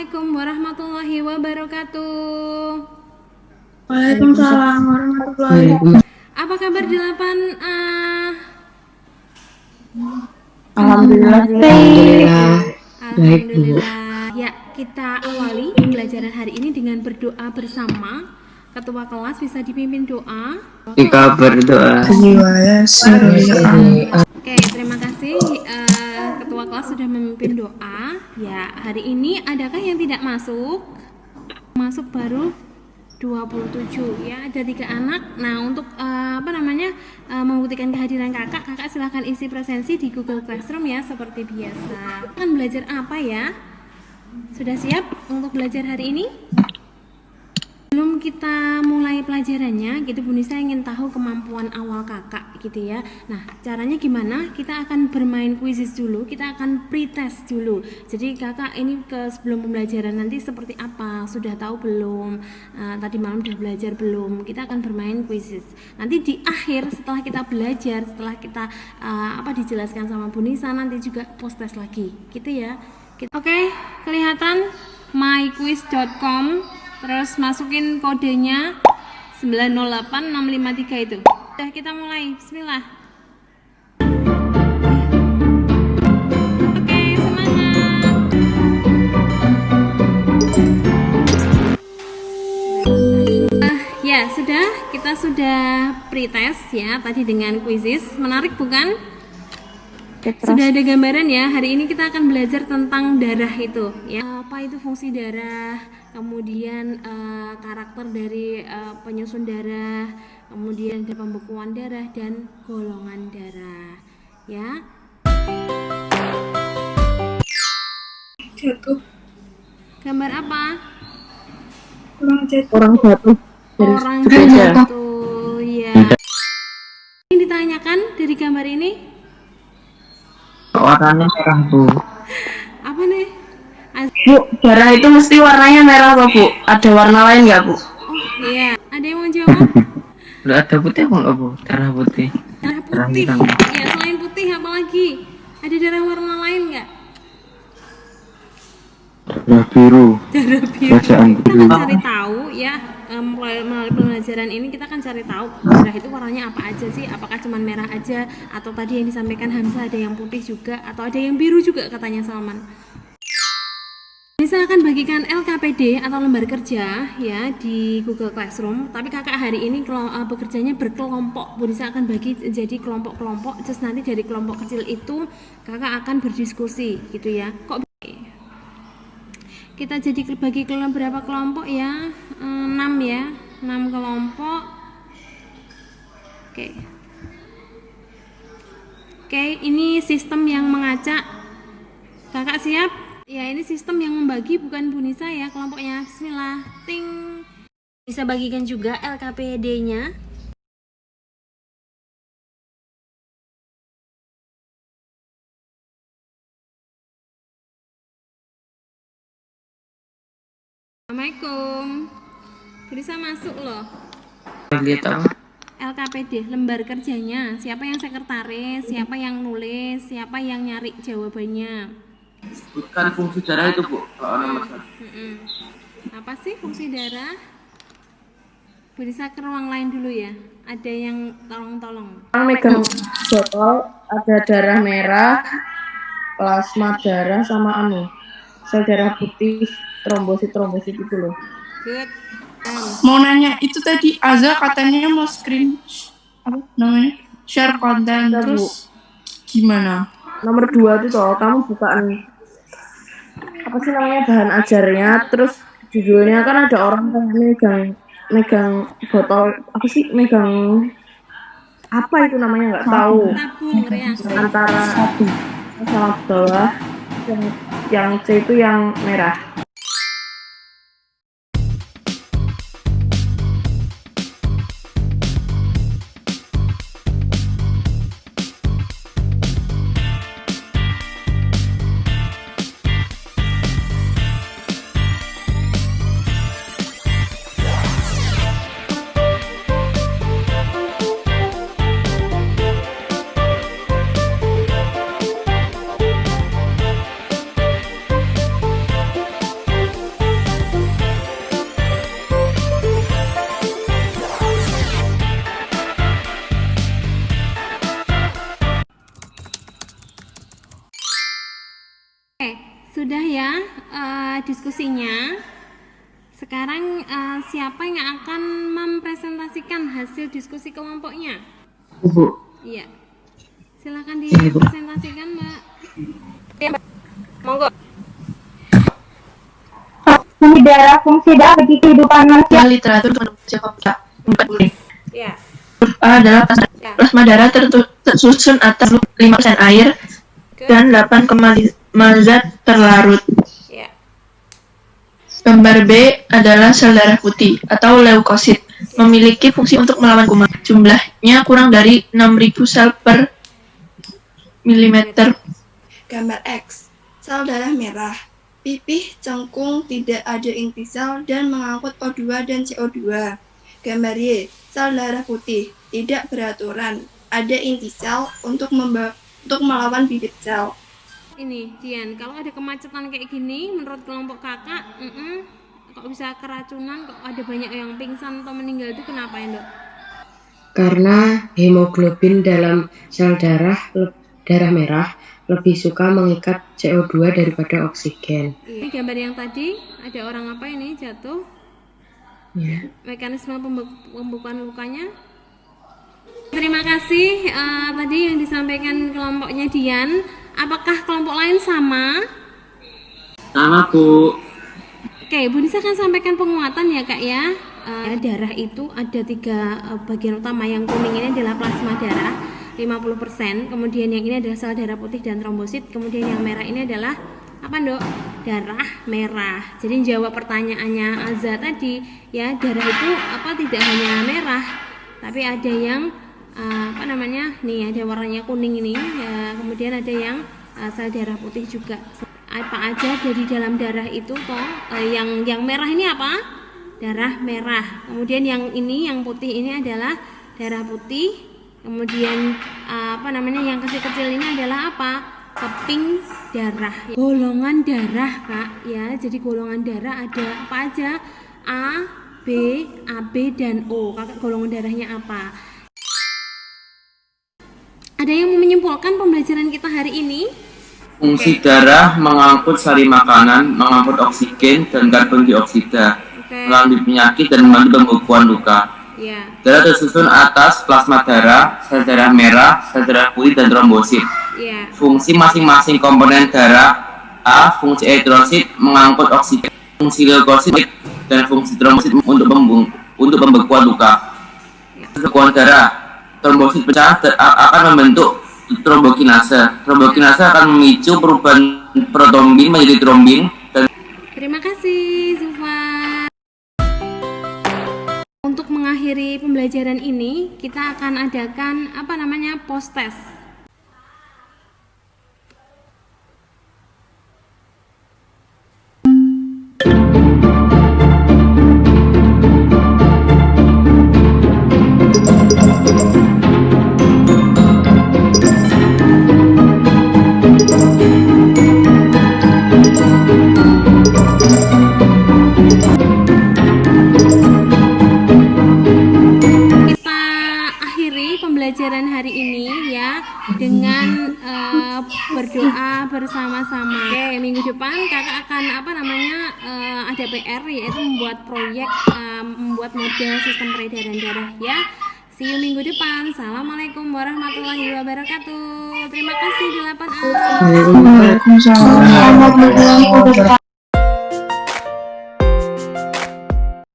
Assalamualaikum warahmatullahi wabarakatuh. Waalaikumsalam warahmatullahi wabarakatuh. Apa kabar 8A? Alhamdulillah. Alhamdulillah. Ya, kita awali pembelajaran hari ini dengan berdoa bersama. Ketua kelas bisa dipimpin doa. Jika berdoa. Oke, terima kasih. Ketua kelas sudah memimpin doa. Ya, hari ini adakah yang tidak masuk? Masuk baru 27 ya, ada 3 anak. Nah, untuk membuktikan kehadiran kakak silahkan isi presensi di Google Classroom ya, seperti biasa. Akan belajar apa ya? Sudah siap untuk belajar hari ini? Sebelum kita mulai pelajarannya gitu, Bu Nisa ingin tahu kemampuan awal kakak gitu ya. Nah, caranya gimana? Kita akan bermain quizzes dulu, kita akan pretest dulu. Jadi kakak ini sebelum pembelajaran nanti seperti apa? Sudah tahu belum? Tadi malam sudah belajar belum? Kita akan bermain quizzes. Nanti di akhir setelah kita belajar, setelah kita dijelaskan sama Bu Nisa, nanti juga post test lagi gitu ya. Oke, kelihatan myquiz.com. Terus masukin kodenya 908653 itu. Udah, kita mulai. Bismillah. Oke, semangat. Ya, kita sudah pretest ya tadi dengan quizzes. Menarik bukan? Sudah ada gambaran ya. Hari ini kita akan belajar tentang darah itu ya. Apa itu fungsi darah? Kemudian karakter dari penyusun darah, kemudian ada pembekuan darah dan golongan darah ya. Jatuh. Gambar apa? Orang jatuh. Orang jatuh ya. Ini ditanyakan dari gambar ini Warnanya merah, Bu. apa nih? Bu, darah itu mesti warnanya merah apa, Bu? Ada warna lain nggak, Bu? Oh iya, ada yang mau jawab? Udah ada putih apa nggak, Bu? Darah putih. Darah Darah putih. hitam. Ya, selain putih apa lagi? Ada darah warna lain nggak? Darah biru. Darah biru. Bacaan Kita biru. akan cari tahu ya, melalui pembelajaran ini kita akan cari tahu darah itu warnanya apa aja sih. Apakah cuma merah aja, atau tadi yang disampaikan Hamzah ada yang putih juga, atau ada yang biru juga katanya Salman. Bisa akan bagikan LKPD atau lembar kerja ya di Google Classroom. Tapi kakak hari ini bekerjanya berkelompok. Bu Nisa akan bagi jadi kelompok-kelompok. Terus nanti dari kelompok kecil itu kakak akan berdiskusi gitu ya. Kok kita jadi bagi berapa kelompok ya? 6 ya, 6 kelompok. Oke, ini sistem yang mengacak. Kakak siap? Ya, ini sistem yang membagi, bukan Bu Nisa ya kelompoknya. Bismillah. Ting. Bisa bagikan juga LKPD-nya. Assalamualaikum. Bisa masuk loh. Lihat apa? LKPD, lembar kerjanya. Siapa yang sekretaris, siapa yang nulis, siapa yang nyari jawabannya. Sebutkan fungsi darah itu, Bu. Apa sih fungsi darah? Bisa ke ruang lain dulu ya. Ada yang tolong. Orang megang botol, ada darah merah, plasma darah sama sel darah putih, trombosit gitu loh. Good. Mau nanya, itu tadi Azza katanya mau screen share konten, terus gimana? Nomor 2 itu toh, kamu bukaan apa sih namanya bahan ajarnya, terus judulnya kan ada orang yang megang botol, apa sih, megang apa itu namanya nggak tahu, Tabung reaksi. antara sama bawah, yang C itu yang merah. Oke, sudah ya diskusinya. Sekarang siapa yang akan mempresentasikan hasil diskusi kelompoknya? Bu. Iya. Silakan dipresentasikan, Mbak. Ya, Mbak. Monggo. Fungsi darah bagi kehidupan manusia. Literatur manusia komputer. Ya. Huruf A adalah plasma darah tersusun atas 5% air dan 8,5 zat terlarut. Ya. Gambar B adalah sel darah putih atau leukosit, memiliki fungsi untuk melawan kuman. Jumlahnya kurang dari 6.000 sel per milimeter. Gambar X, sel darah merah. Pipih, cengkung, tidak ada inti sel dan mengangkut O2 dan CO2. Gambar Y, sel darah putih, tidak beraturan, ada inti sel untuk melawan bibit sel. Ini, Dian, kalau ada kemacetan kayak gini, menurut kelompok kakak, kok bisa keracunan, kok ada banyak yang pingsan atau meninggal itu kenapa ya, Dok? Karena hemoglobin dalam sel darah merah lebih suka mengikat CO2 daripada oksigen. Ini gambar yang tadi, ada orang apa ini jatuh? Ya. Mekanisme pembukaan lukanya. Terima kasih tadi yang disampaikan kelompoknya Dian. Apakah kelompok lain sama? Sama, Bu. Oke, Bu Nisa akan sampaikan penguatan ya, Kak ya. Darah itu ada 3 bagian utama. Yang kuning ini adalah plasma darah 50%, kemudian yang ini adalah sel darah putih dan trombosit, kemudian yang merah ini adalah apa, Dok? Darah merah. Jadi jawab pertanyaannya Azza tadi, ya, darah itu apa tidak hanya merah, tapi ada yang nih ada warnanya kuning ini ya, kemudian ada yang sel darah putih juga. Apa aja dari dalam darah itu toh? Yang merah ini apa? Darah merah. Kemudian yang ini yang putih ini adalah darah putih. Kemudian yang kecil-kecil ini adalah apa? Keping darah. Golongan darah, Kak, ya. Jadi golongan darah ada apa aja? A, B, AB dan O. Kakak golongan darahnya apa? Ada yang mau menyimpulkan pembelajaran kita hari ini? Fungsi darah mengangkut sari makanan, mengangkut oksigen dan karbon dioksida, melalui penyakit dan membantu pembekuan luka. Ya. Darah tersusun atas plasma darah, sel darah merah, sel darah putih dan trombosit. Ya. Fungsi masing-masing komponen darah: A. Fungsi eritrosit mengangkut oksigen, fungsi leukosit dan fungsi trombosit untuk pembekuan luka. Pembekuan darah, trombosit pecah akan membentuk trombokinase. Trombokinase akan memicu perubahan protombin menjadi trombin. Terima kasih, Zufa. Untuk mengakhiri pembelajaran ini, kita akan adakan post test. Pembelajaran hari ini ya dengan berdoa bersama-sama. Oke, minggu depan kakak akan ada PR, yaitu membuat proyek membuat model sistem peredaran darah ya. See you minggu depan. Assalamualaikum warahmatullahi wabarakatuh. Terima kasih 8A. Waalaikumsalam.